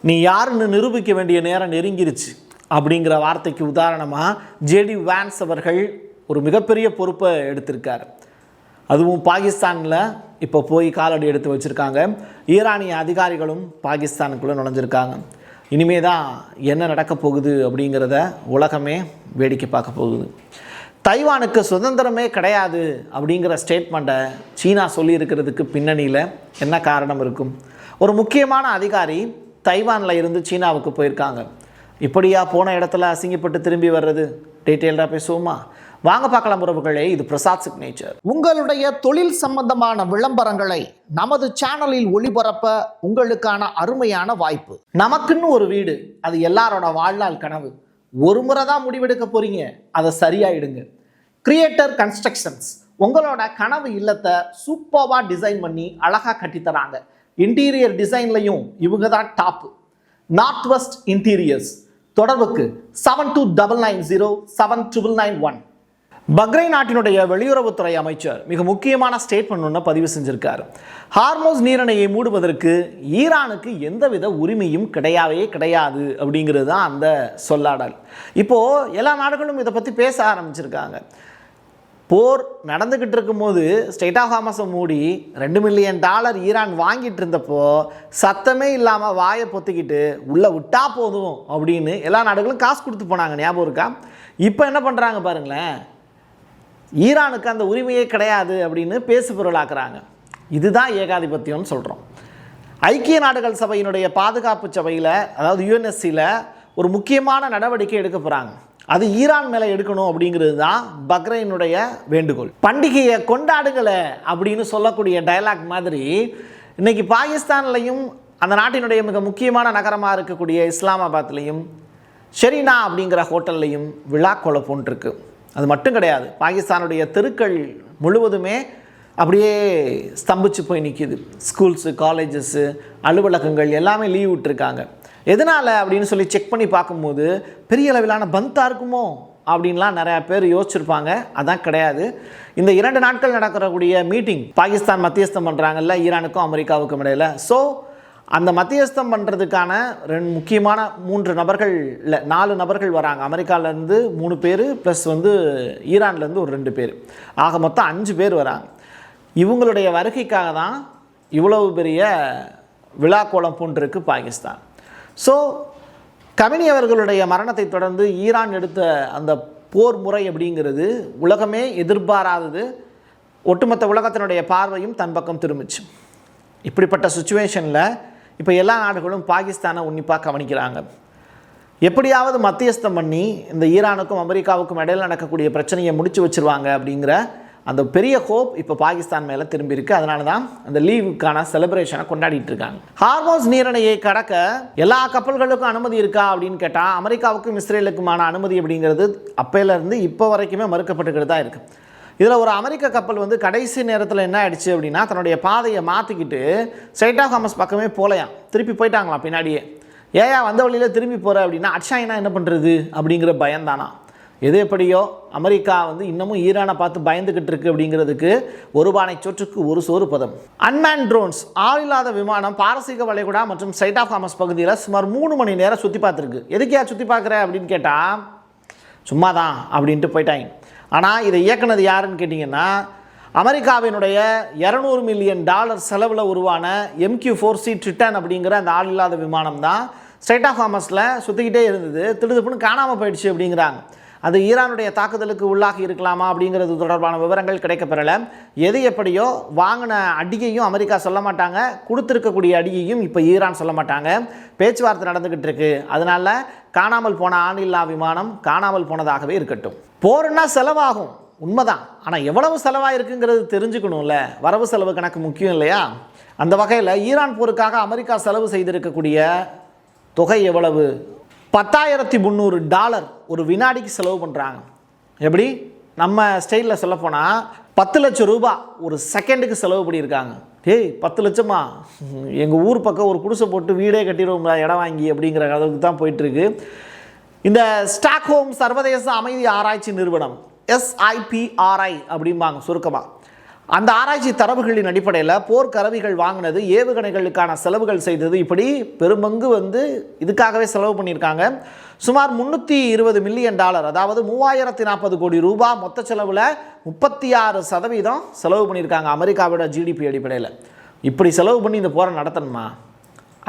நீ யாருன்னு நிரூபிக்க வேண்டிய நேரம் நெருங்கிருச்சு அப்படிங்கிற வார்த்தைக்கு உதாரணமாக ஜேடி வான்ஸ் அவர்கள் ஒரு மிகப்பெரிய பொறுப்பை எடுத்திருக்கார். அதுவும் பாகிஸ்தானில் இப்போ போய் காலடி எடுத்து வச்சுருக்காங்க. ஈரானிய அதிகாரிகளும் பாகிஸ்தானுக்குள்ளே நுழைஞ்சிருக்காங்க. இனிமே தான் என்ன நடக்க போகுது அப்படிங்கிறத உலகமே வேடிக்கை பார்க்க போகுது. தைவானுக்கு சுதந்திரமே கிடையாது அப்படிங்கிற ஸ்டேட்மெண்ட்டை சீனா சொல்லியிருக்கிறதுக்கு பின்னணியில் என்ன காரணம் இருக்கும்? ஒரு முக்கியமான அதிகாரி தைவானில் இருந்து சீனாவுக்கு போயிருக்காங்க. இப்படியா போன இடத்துல அசிங்கப்பட்டு திரும்பி வர்றது? டீட்டெயில்டாக பேசுவோமா? வாங்க பார்க்கலாம் உறவுகளே. இது பிரசாத் சிக்னேச்சர். உங்களுடைய தொழில் சம்பந்தமான விளம்பரங்களை நமது சேனலில் ஒளிபரப்ப உங்களுக்கான அருமையான வாய்ப்பு. நமக்குன்னு ஒரு வீடு, அது எல்லாரோட வாழ்நாள் கனவு. ஒரு முறை தான் முடிவெடுக்க போறீங்க, அதை சரியாயிடுங்க. கிரியேட்டர் கன்ஸ்ட்ரக்ஷன்ஸ் உங்களோட கனவு இல்லத்தை சூப்பர்வா டிசைன் பண்ணி அழகா கட்டித்தராங்க. இன்டீரியர் டிசைன்லையும் இவங்க தான் டாப். North west interiors. தொடர்புக்கு 72907991. பக்ரைன் நாட்டினுடைய வெளியுறவுத்துறை அமைச்சர் மிக முக்கியமான ஸ்டேட்மெண்ட் ஒன்று பதிவு செஞ்சிருக்காரு. ஹார்மோஸ் நீரிணையை மூடுவதற்கு ஈரானுக்கு எந்தவித உரிமையும் கிடையாது அப்படிங்கிறது தான் அந்த சொல்லாடல். இப்போது எல்லா நாடுகளும் இதை பற்றி பேச ஆரம்பிச்சிருக்காங்க. போர் நடந்துக்கிட்டு இருக்கும்போது ஸ்டேட் ஆஃப் ஹார்மஸை மூடி $2 மில்லியன் ஈரான் வாங்கிட்டு இருந்தப்போ சத்தமே இல்லாமல் வாயை பொத்திக்கிட்டு உள்ளே விட்டா போதும் அப்படின்னு எல்லா நாடுகளும் காசு கொடுத்து போனாங்க. ஞாபகம் இருக்கா? இப்போ என்ன பண்ணுறாங்க பாருங்களேன், ஈரானுக்கு அந்த உரிமையே கிடையாது அப்படின்னு பேசு பொருளாக்குறாங்க. இதுதான் ஏகாதிபத்தியம்னு சொல்கிறோம். ஐக்கிய நாடுகள் சபையினுடைய பாதுகாப்பு சபையில், அதாவது யுஎன்எஸ்சியில் ஒரு முக்கியமான நடவடிக்கை எடுக்க போகிறாங்க. அது ஈரான் மேலே எடுக்கணும் அப்படிங்கிறது தான் பக்ரைனுடைய வேண்டுகோள். பண்டிகையை கொண்டாடுகளை அப்படின்னு சொல்லக்கூடிய டயலாக் மாதிரி இன்றைக்கி பாகிஸ்தான்லையும் அந்த நாட்டினுடைய மிக முக்கியமான நகரமாக இருக்கக்கூடிய இஸ்லாமாபாத்லேயும் ஷெரீனா அப்படிங்கிற ஹோட்டல்லையும் விழா கொலப்போன் இருக்கு. அது மட்டும் கிடையாது, பாகிஸ்தானுடைய தெருக்கள் முழுவதுமே அப்படியே ஸ்தம்பிச்சு போய் நிற்கிது. ஸ்கூல்ஸு, காலேஜஸ்ஸு, அலுவலகங்கள் எல்லாமே லீவ் விட்டுருக்காங்க. எதனால் அப்படின்னு சொல்லி செக் பண்ணி பார்க்கும்போது பெரிய அளவிலான பந்தா இருக்குமோ அப்படின்லாம் நிறையா பேர் யோசிச்சிருப்பாங்க. அதான் கிடையாது. இந்த 2 நாட்கள் நடக்கக்கூடிய மீட்டிங், பாகிஸ்தான் மத்தியஸ்தம் பண்ணுறாங்கல்ல ஈரானுக்கும் அமெரிக்காவுக்கும் இடையில். ஸோ அந்த மத்தியஸ்தம் பண்ணுறதுக்கான 2 முக்கியமான 3 நபர்கள் இல்லை 4 நபர்கள் வராங்க. அமெரிக்காவிலேருந்து 3 பேர் ப்ளஸ் ஈரான்லேருந்து ஒரு 2 பேர், ஆக மொத்தம் 5 பேர் வராங்க. இவங்களுடைய வருகைக்காக தான் இவ்வளவு பெரிய விழா கோலம் பூண்டிருக்கு பாகிஸ்தான். ஸோ கமினி அவர்களுடைய மரணத்தை தொடர்ந்து ஈரான் எடுத்த அந்த போர் முறை அப்படிங்கிறது உலகமே எதிர்பாராதது. ஒட்டுமொத்த உலகத்தினுடைய பார்வையும் தன் பக்கம் திரும்பிச்சு. இப்படிப்பட்ட சுச்சுவேஷனில் இப்போ எல்லா நாடுகளும் பாகிஸ்தானை உன்னிப்பாக கவனிக்கிறாங்க. எப்படியாவது மத்தியஸ்தம் பண்ணி இந்த ஈரானுக்கும் அமெரிக்காவுக்கும் இடையில் நடக்கக்கூடிய பிரச்சனையை முடிச்சு வச்சுருவாங்க அப்படிங்கிற அந்த பெரிய ஹோப் இப்போ பாகிஸ்தான் மேலே திரும்பியிருக்கு. அதனால தான் அந்த லீவுக்கான செலிப்ரேஷனை கொண்டாடிட்டு இருக்காங்க. ஹார்மோஸ் நீரிணையை கடக்க எல்லா கப்பல்களுக்கும் அனுமதி இருக்கா அப்படின்னு கேட்டால் அமெரிக்காவுக்கும் இஸ்ரேலுக்குமான அனுமதி அப்படிங்கிறது அப்பையிலேருந்து இப்போ வரைக்குமே மறுக்கப்பட்டுக்கிட்டு தான் இருக்குது. இதில் ஒரு அமெரிக்க கப்பல் கடைசி நேரத்தில் என்ன ஆயிடுச்சு அப்படின்னா, தன்னுடைய பாதையை மாற்றிக்கிட்டு ஸ்ட்ரெய்ட் ஆஃப் ஹார்மஸ் பக்கமே போகலையாம், திருப்பி போயிட்டாங்களாம் பின்னாடியே. ஏயா வந்த வழியில் திரும்பி போகிற அப்படின்னா அட்சாயினா என்ன பண்ணுறது அப்படிங்கிற பயந்தானா. எது எப்படியோ அமெரிக்கா இன்னமும் ஈரானை பார்த்து பயந்துக்கிட்டு இருக்கு அப்படிங்கிறதுக்கு ஒரு பானை சோற்றுக்கு ஒரு சோறு பதம். அன்மேன் ட்ரோன்ஸ், ஆளில்லாத விமானம் பாரசீக வளைகுடா மற்றும் ஸ்ட்ரெய்ட் ஆஃப் ஹார்மஸ் பகுதியில் சுமார் 3 மணி நேரம் சுற்றி பார்த்துருக்கு. எதுக்கே சுற்றி பார்க்குற அப்படின்னு கேட்டால் சும்மா தான் அப்படின்ட்டு போயிட்டாங்க. ஆனால் இதை இயக்குனது யாருன்னு கேட்டிங்கன்னா, அமெரிக்காவினுடைய $200 மில்லியன் செலவில் உருவான MQ-4C ட்ரிட்டன் அப்படிங்கிற அந்த ஆள் இல்லாத விமானம் தான் ஸ்ட்ரெய்ட் ஆஃப் ஹார்மஸில் சுற்றிக்கிட்டே இருந்தது. திடுதுப்புன்னு காணாமல் போயிடுச்சு அப்படிங்கிறாங்க. அது ஈரானுடைய தாக்குதலுக்கு உள்ளாகி இருக்கலாமா அப்படிங்கிறது தொடர்பான விவரங்கள் கிடைக்கப்பெறலை. எது எப்படியோ வாங்கின அடியையும் அமெரிக்கா சொல்ல மாட்டாங்க, கொடுத்துருக்கக்கூடிய அடியையும் இப்போ ஈரான் சொல்ல மாட்டாங்க. பேச்சுவார்த்தை நடந்துக்கிட்டு இருக்கு. அதனால் காணாமல் போன ஆளில்லா விமானம் காணாமல் போனதாகவே இருக்கட்டும். போர்னா செலவாகும், உண்மைதான். ஆனால் எவ்வளவு செலவாக இருக்குங்கிறது தெரிஞ்சுக்கணும்ல. வரவு செலவு கணக்கு முக்கியம் இல்லையா? அந்த வகையில் ஈரான் போருக்காக அமெரிக்கா செலவு செய்திருக்கக்கூடிய தொகை எவ்வளவு? $10,300 ஒரு வினாடிக்கு செலவு பண்ணுறாங்க. எப்படி நம்ம ஸ்டைலில் சொல்லப்போனால் 10 லட்சம் ரூபாய் ஒரு செகண்டுக்கு செலவு பண்ணியிருக்காங்க. 10 லட்சமா? எங்கள் ஊர் பக்கம் ஒரு குடிசை போட்டு வீடே கட்டிடுவோம் இடம் வாங்கி அப்படிங்கிற அளவுக்கு தான் போயிட்டுருக்கு. இந்த ஸ்டாக்ஹோம் சர்வதேச அமைதி ஆராய்ச்சி நிறுவனம் SIPRI அப்படிம்பாங்க சுருக்கமாக, அந்த ஆராய்ச்சி தரவுகளின் அடிப்படையில் போர்க்கருவிகள் வாங்கினது, ஏவுகணைகளுக்கான செலவுகள் செய்தது, இப்படி பெரும்பங்கு இதுக்காகவே செலவு பண்ணியிருக்காங்க. சுமார் $320 மில்லியன், அதாவது 3040 கோடி ரூபாய் மொத்த செலவில் 36% செலவு பண்ணியிருக்காங்க அமெரிக்காவோட ஜிடிபி அடிப்படையில். இப்படி செலவு பண்ணி இந்த போரை நடத்தணுமா?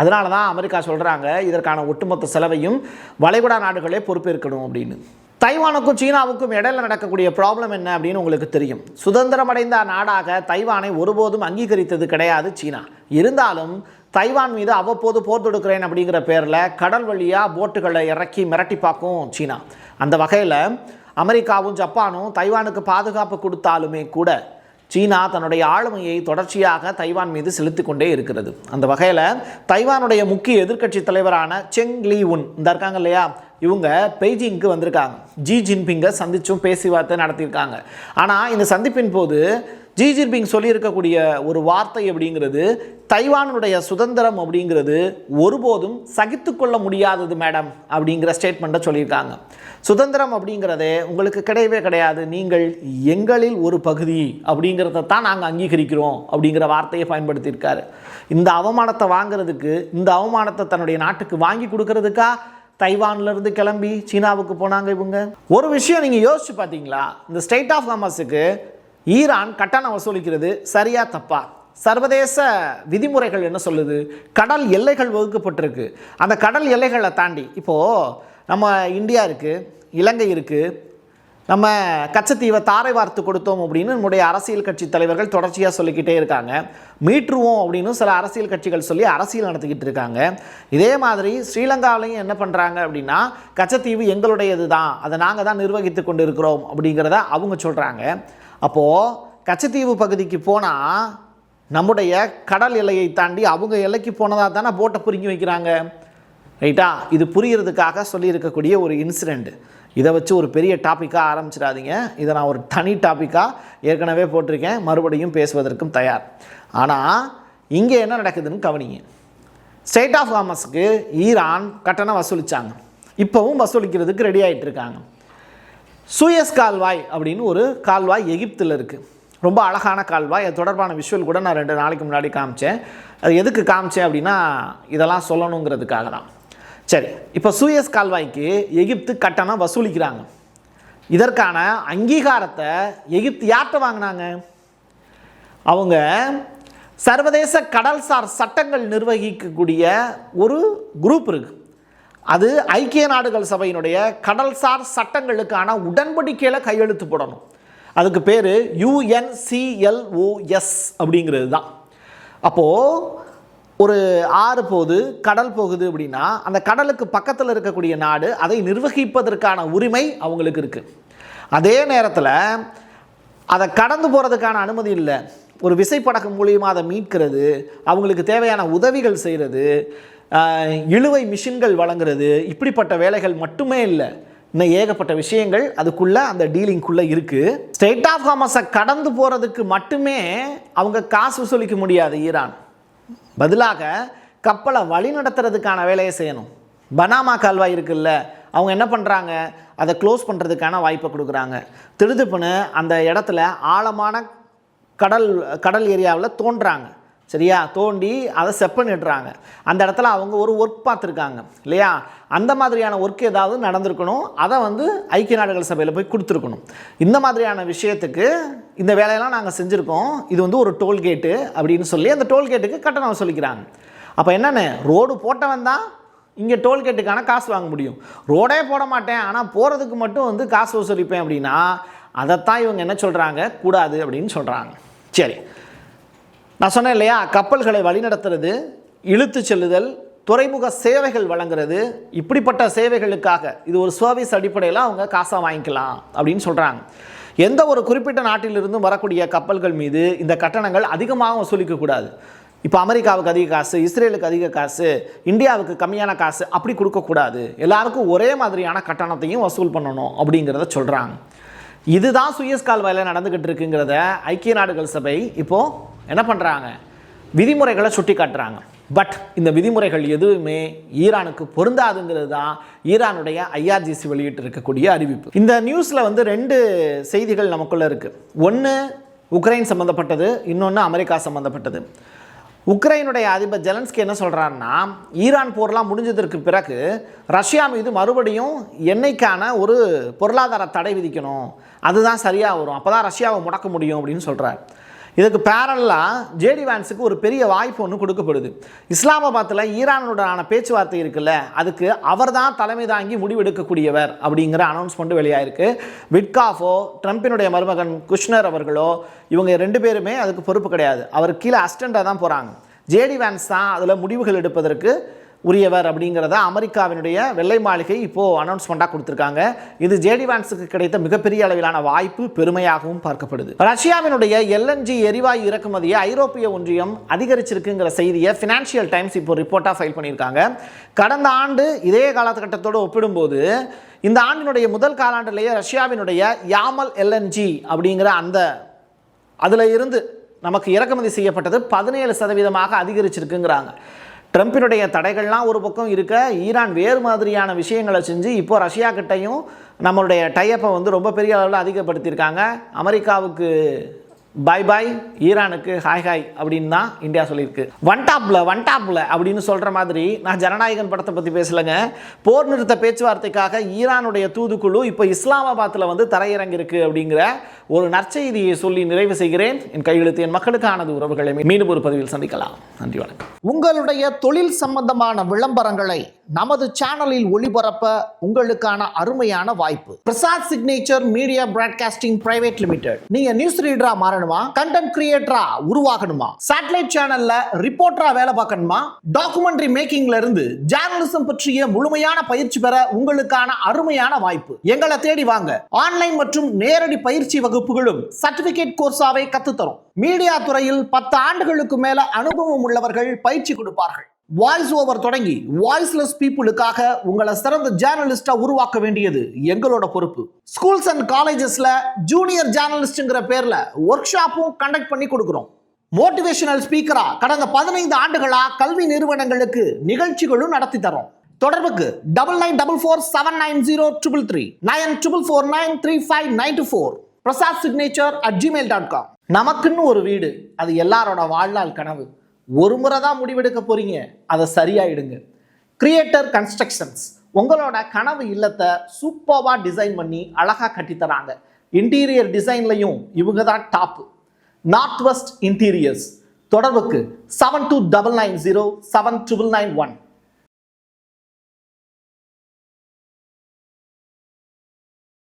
அதனால தான் அமெரிக்கா சொல்கிறாங்க இதற்கான ஒட்டுமொத்த செலவையும் வளைகுடா நாடுகளே பொறுப்பேற்கணும் அப்படின்னு. தைவானுக்கும் சீனாவுக்கும் இடையில நடக்கக்கூடிய ப்ராப்ளம் என்ன அப்படின்னு உங்களுக்கு தெரியும். சுதந்திரமடைந்த நாடாக தைவானை ஒருபோதும் அங்கீகரித்தது கிடையாது சீனா. இருந்தாலும் தைவான் மீது அவ்வப்போது போர் தொடுக்கிறேன் அப்படிங்கிற பேரில் கடல் வழியாக போட்டுகளை இறக்கி மிரட்டி பார்க்கும் சீனா. அந்த வகையில் அமெரிக்காவும் ஜப்பானும் தைவானுக்கு பாதுகாப்பு கொடுத்தாலுமே கூட சீனா தன்னுடைய ஆளுமையை தொடர்ச்சியாக தைவான் மீது செலுத்தி கொண்டே இருக்கிறது. அந்த வகையில் தைவானுடைய முக்கிய எதிர்க்கட்சி தலைவரான செங் லீ உன் இருக்காங்க இல்லையா, இவங்க பெய்ஜிங்க்கு வந்திருக்காங்க. ஜி ஜின்பிங்கை சந்திச்சும் பேச்சுவார்த்தை நடத்தியிருக்காங்க. ஆனால் இந்த சந்திப்பின் போது ஜி ஜின்பிங் சொல்லியிருக்கக்கூடிய ஒரு வார்த்தை அப்படிங்கிறது, தைவானுடைய சுதந்திரம் அப்படிங்கிறது ஒருபோதும் சகித்து கொள்ள முடியாதது மேடம் அப்படிங்கிற ஸ்டேட்மெண்ட்டை சொல்லியிருக்காங்க. சுதந்திரம் அப்படிங்கிறதே உங்களுக்கு கிடையவே கிடையாது, நீங்கள் எங்களில் ஒரு பகுதி அப்படிங்கிறத தான் நாங்கள் அங்கீகரிக்கிறோம் அப்படிங்கிற வார்த்தையை பயன்படுத்தியிருக்காரு. இந்த அவமானத்தை வாங்கிறதுக்கு, இந்த அவமானத்தை தன்னுடைய நாட்டுக்கு வாங்கி கொடுக்கறதுக்கா தைவான்லேருந்து கிளம்பி சீனாவுக்கு போனாங்க இவங்க? ஒரு விஷயம் நீங்கள் யோசிச்சு பார்த்தீங்களா? இந்த ஸ்டேட் ஆஃப் ஹார்மஸுக்கு ஈரான் கட்டணம் வசூலிக்கிறது சரியா தப்பா? சர்வதேச விதிமுறைகள் என்ன சொல்லுது? கடல் எல்லைகள் வகுக்கப்பட்டிருக்கு. அந்த கடல் எல்லைகளை தாண்டி இப்போது நம்ம இந்தியா இருக்குது, இலங்கை இருக்குது, நம்ம கச்சத்தீவை தாரை வார்த்து கொடுத்தோம் அப்படின்னு நம்முடைய அரசியல் கட்சி தலைவர்கள் தொடர்ச்சியாக சொல்லிக்கிட்டே இருக்காங்க. மீட்டுருவோம் அப்படின்னு சில அரசியல் கட்சிகள் சொல்லி அரசியல் நடத்திக்கிட்டு இருக்காங்க. இதே மாதிரி ஸ்ரீலங்காவிலையும் என்ன பண்ணுறாங்க அப்படின்னா, கச்சத்தீவு எங்களுடையது தான், அதை நாங்கள் தான் நிர்வகித்து கொண்டு இருக்கிறோம் அப்படிங்கிறத அவங்க சொல்கிறாங்க. அப்போது கச்சத்தீவு பகுதிக்கு போனால் நம்முடைய கடல் எல்லையை தாண்டி அவங்க எல்லைக்கு போனதாக தானே போட்டை புரிஞ்சு வைக்கிறாங்க, ரைட்டா? இது புரியறதுக்காக சொல்லியிருக்கக்கூடிய ஒரு இன்சிடெண்ட். இதை வச்சு ஒரு பெரிய டாப்பிக்காக ஆரம்பிச்சிடாதீங்க. இதை நான் ஒரு தனி டாப்பிக்காக ஏற்கனவே போட்டிருக்கேன், மறுபடியும் பேசுவதற்கும் தயார். ஆனால் இங்கே என்ன நடக்குதுன்னு கவனிங்க. ஸ்டேட் ஆஃப் ஹார்மஸுக்கு ஈரான் கட்டணம் வசூலித்தாங்க, இப்போவும் வசூலிக்கிறதுக்கு ரெடி ஆகிட்டு இருக்காங்க. சூயஸ் கால்வாய் அப்படின்னு ஒரு கால்வாய் எகிப்தில் இருக்குது. ரொம்ப அழகான கால்வாய். அது தொடர்பான விஷுவல் கூட நான் 2 நாளைக்கு முன்னாடி காமிச்சேன். அது எதுக்கு காமிச்சேன் அப்படின்னா, இதெல்லாம் சொல்லணுங்கிறதுக்காக தான். சரி, இப்போ சூயஸ் கால்வாய்க்கு எகிப்து கட்டணம் வசூலிக்கிறாங்க. இதற்கான அங்கீகாரத்தை எகிப்து யார்கிட்ட வாங்கினாங்க? அவங்க சர்வதேச கடல்சார் சட்டங்கள் நிர்வகிக்கக்கூடிய ஒரு குரூப் இருக்குது. அது ஐக்கிய நாடுகள் சபையினுடைய கடல்சார் சட்டங்களுக்கான உடன்படிக்கையில் கையெழுத்து போடணும். அதுக்கு பேர் UNCLOS அப்படிங்கிறது தான். அப்போது ஒரு ஆறு போகுது, கடல் போகுது அப்படின்னா அந்த கடலுக்கு பக்கத்தில் இருக்கக்கூடிய நாடு அதை நிர்வகிப்பதற்கான உரிமை அவங்களுக்கு இருக்குது. அதே நேரத்தில் அதை கடந்து போகிறதுக்கான அனுமதி இல்லை. ஒரு விசைப்படகு மூலியமாக அதை மீட்கிறது, அவங்களுக்கு தேவையான உதவிகள் செய்கிறது, இழுவை மிஷின்கள் வழங்குறது, இப்படிப்பட்ட வேலைகள் மட்டுமே இல்லை, இன்னும் ஏகப்பட்ட விஷயங்கள் அதுக்குள்ளே அந்த டீலிங்குள்ளே இருக்குது. ஸ்டேட் ஆஃப் ஹார்மஸை கடந்து போகிறதுக்கு மட்டுமே அவங்க காசு வசூலிக்க முடியாது ஈரான். பதிலாக கப்பலை வழி நடத்துறதுக்கான வேலையை செய்யணும். பனாமா கால்வாய் இருக்குல்ல, அவங்க என்ன பண்ணுறாங்க, அதை க்ளோஸ் பண்ணுறதுக்கான வாய்ப்பை கொடுக்குறாங்க. திடுதிப்புன்னு அந்த இடத்துல ஆழமான கடல் ஏரியாவில் தோன்றாங்க, சரியா? தோண்டி அதை செப்பனிடுறாங்க. அந்த இடத்துல அவங்க ஒரு ஒர்க் பார்த்துருக்காங்க இல்லையா? அந்த மாதிரியான ஒர்க் ஏதாவது நடந்திருக்கணும். அதை ஐக்கிய நாடுகள் சபையில் போய் கொடுத்துருக்கணும். இந்த மாதிரியான விஷயத்துக்கு இந்த வேலையெல்லாம் நாங்கள் செஞ்சுருக்கோம், இது ஒரு டோல்கேட்டு அப்படின்னு சொல்லி அந்த டோல்கேட்டுக்கு கட்டணம் வசூலிக்கிறாங்க. அப்போ என்னென்னு, ரோடு போட்டவன் தான் இங்கே டோல்கேட்டுக்கான காசு வாங்க முடியும். ரோடே போட மாட்டேன் ஆனால் போகிறதுக்கு மட்டும் காசு வசூலிப்பேன் அப்படின்னா அதைத்தான் இவங்க என்ன சொல்கிறாங்க, கூடாது அப்படின்னு சொல்கிறாங்க. சரி, நான் சொன்னேன் இல்லையா, கப்பல்களை வழிநடத்துறது, இழுத்து செல்லுதல், துறைமுக சேவைகள் வழங்குறது, இப்படிப்பட்ட சேவைகளுக்காக இது ஒரு சர்வீஸ் அடிப்படையில் அவங்க காசாக வாங்கிக்கலாம் அப்படின்னு சொல்கிறாங்க. எந்த ஒரு குறிப்பிட்ட நாட்டிலிருந்தும் வரக்கூடிய கப்பல்கள் மீது இந்த கட்டணங்கள் அதிகமாக வசூலிக்கக்கூடாது. இப்போ அமெரிக்காவுக்கு அதிக காசு, இஸ்ரேலுக்கு அதிக காசு, இந்தியாவுக்கு கம்மியான காசு அப்படி கொடுக்கக்கூடாது. எல்லாருக்கும் ஒரே மாதிரியான கட்டணத்தையும் வசூல் பண்ணணும் அப்படிங்கிறத சொல்கிறாங்க. இதுதான் சூயஸ் கால்வாயில் நடந்துக்கிட்டு இருக்குங்கிறத ஐக்கிய நாடுகள் சபை இப்போது என்ன பண்ணுறாங்க, விதிமுறைகளை சுட்டி காட்டுறாங்க. பட் இந்த விதிமுறைகள் எதுவுமே ஈரானுக்கு பொருந்தாதுங்கிறது தான் ஈரானுடைய IRGC வெளியிட்டு இருக்கக்கூடிய அறிவிப்பு. இந்த நியூஸில் 2 செய்திகள் நமக்குள்ளே இருக்குது. ஒன்று, உக்ரைன் சம்மந்தப்பட்டது, இன்னொன்று அமெரிக்கா சம்மந்தப்பட்டது. உக்ரைனுடைய அதிபர் ஜெலன்ஸ்கி என்ன சொல்கிறாருன்னா, ஈரான் போர்லாம் முடிஞ்சதற்கு பிறகு ரஷ்யா மீது மறுபடியும் எண்ணெய்க்கான ஒரு பொருளாதார தடை விதிக்கணும், அதுதான் சரியாக வரும், அப்போ தான் ரஷ்யாவை முடக்க முடியும் அப்படின்னு சொல்கிறார். இதுக்கு பேரலாக ஜேடி வான்ஸுக்கு ஒரு பெரிய வாய்ப்பு ஒன்று கொடுக்கப்படுது. இஸ்லாமாபாத்தில் ஈரானுடனான பேச்சுவார்த்தை இருக்குல்ல, அதுக்கு அவர் தான் தலைமை தாங்கி முடிவெடுக்கக்கூடியவர் அப்படிங்கிற அனௌன்ஸ்மெண்ட் வெளியாயிருக்கு. விட்காஃபோ, ட்ரம்பினுடைய மருமகன் குஷ்னர் அவர்களோ, இவங்க 2 பேருமே அதுக்கு பொறுப்பு கிடையாது. அவர் கீழே அசிஸ்டண்டாக தான் போகிறாங்க. ஜேடி வான்ஸ் தான் அதில் முடிவுகள் எடுப்பதற்கு உரியவர் அப்படிங்கிறத அமெரிக்காவினுடைய வெள்ளை மாளிகை இப்போது அனௌன்ஸ்மெண்ட்டாக கொடுத்துருக்காங்க. இது ஜேடி வான்ஸுக்கு கிடைத்த மிகப்பெரிய அளவிலான வாய்ப்பு, பெருமையாகவும் பார்க்கப்படுது. ரஷ்யாவினுடைய LNG எரிவாயு இறக்குமதியை ஐரோப்பிய ஒன்றியம் அதிகரிச்சிருக்குங்கிற செய்தியை ஃபினான்ஷியல் டைம்ஸ் இப்போ ரிப்போர்ட்டாக ஃபைல் பண்ணியிருக்காங்க. கடந்த ஆண்டு இதே காலகட்டத்தோடு ஒப்பிடும்போது இந்த ஆண்டினுடைய முதல் காலாண்டிலேயே ரஷ்யாவினுடைய யாமல் LNG அப்படிங்கிற அதில் இருந்து நமக்கு இறக்குமதி செய்யப்பட்டது 17% அதிகரிச்சிருக்குங்கிறாங்க. ட்ரம்பினுடைய தடைகள்லாம் ஒரு பக்கம் இருக்க, ஈரான் வேறு மாதிரியான விஷயங்களை செஞ்சு இப்போ ரஷ்யா கிட்டையும் நம்மளுடைய டைப்பை ரொம்ப பெரிய அளவில் அதிகப்படுத்தியிருக்காங்க. அமெரிக்காவுக்கு பாய் பாய், ஈரானுக்கு ஹாய் ஹாய் அப்படின்னு தான் இந்தியா சொல்லியிருக்கு. ஒன் டாப்ல அப்படின்னு சொல்கிற மாதிரி, நான் ஜனநாயகன் படத்தை பற்றி பேசலைங்க. போர் நிறுத்த பேச்சுவார்த்தைக்காக ஈரானுடைய தூதுக்குழு இப்போ இஸ்லாமாபாத்தில் தரையிறங்கியிருக்கு அப்படிங்கிற ஒரு நற்செய்தியை சொல்லி நிறைவு செய்கிறேன். என் கையெழுத்து என் மக்களுக்கானது. உறவுகளை மீண்டும் ஒரு பதிவில் சந்திக்கலாம். நன்றி, வணக்கம். உங்களுடைய தொழில் சம்பந்தமான விளம்பரங்களை நமது சேனலில் ஒளிபரப்ப உங்களுக்கான அருமையான வாய்ப்பு. Prasad signature media broadcasting private limited. நீங்க நியூஸ் ரீடரா மாறணுமா, கண்டென்ட் கிரியேட்டரா உருவாகணுமா, சேட்டலைட் சேனல்ல ரிப்போர்ட்டரா வேலை பார்க்கணுமா, டாக்குமெண்ட்ரி மேக்கிங்ல இருந்து ஜேர்னலிசம் பற்றிய முழுமையான பயிற்சி பெற உங்களுக்கான அருமையான வாய்ப்பு. எங்களை தேடி வாங்க. ஆன்லைன் மற்றும் நேரடி பயிற்சி வகுப்புகளும் சர்டிபிகேட் கோர்ஸாவே கத்துத்தரும். மீடியா துறையில் 10 ஆண்டுகளுக்கு மேல அனுபவம் உள்ளவர்கள் பயிற்சி கொடுப்பார்கள். வாய்ஸ் ஓவர் தொடங்கி வாய்ஸ்லெஸ் பீப்புளுக்காக உங்களை சிறந்த ஜேர்னலிஸ்டா உருவாக்க வேண்டியது எங்களோட பொறுப்பு. ஸ்கூல்ஸ் அண்ட் காலேஜஸ்ல ஜூனியர் ஜேர்னலிஸ்ட்ங்கிற பேர்ல ஒர்க் ஷாப்பும் கண்டக்ட் பண்ணி கொடுக்கிறோம். மோட்டிவேஷனல் ஸ்பீக்கரா கடந்த 15 ஆண்டுகளா கல்வி நிறுவனங்களுக்கு நிகழ்ச்சிகளும் நடத்தி தரோம். தொடர்புக்கு 9944790333 94493594 prasadsignature@gmail.com. நமக்குன்னு ஒரு வீடு, அது எல்லாரோட வாழ்நாள் கனவு. ஒரு முறை தான் முடிவெடுக்க போறீங்க, அதை சரியாயிடுங்க. கிரியேட்டர் கன்ஸ்ட்ரக்ஷன்ஸ் உங்களோட கனவு இல்லத்தை சூப்பர்வா டிசைன் பண்ணி அழகா கட்டித்தராங்க. இன்டீரியர் டிசைன்லையும் இவங்க தான் டாப். North west interiors. தொடர்புக்கு 7299079991.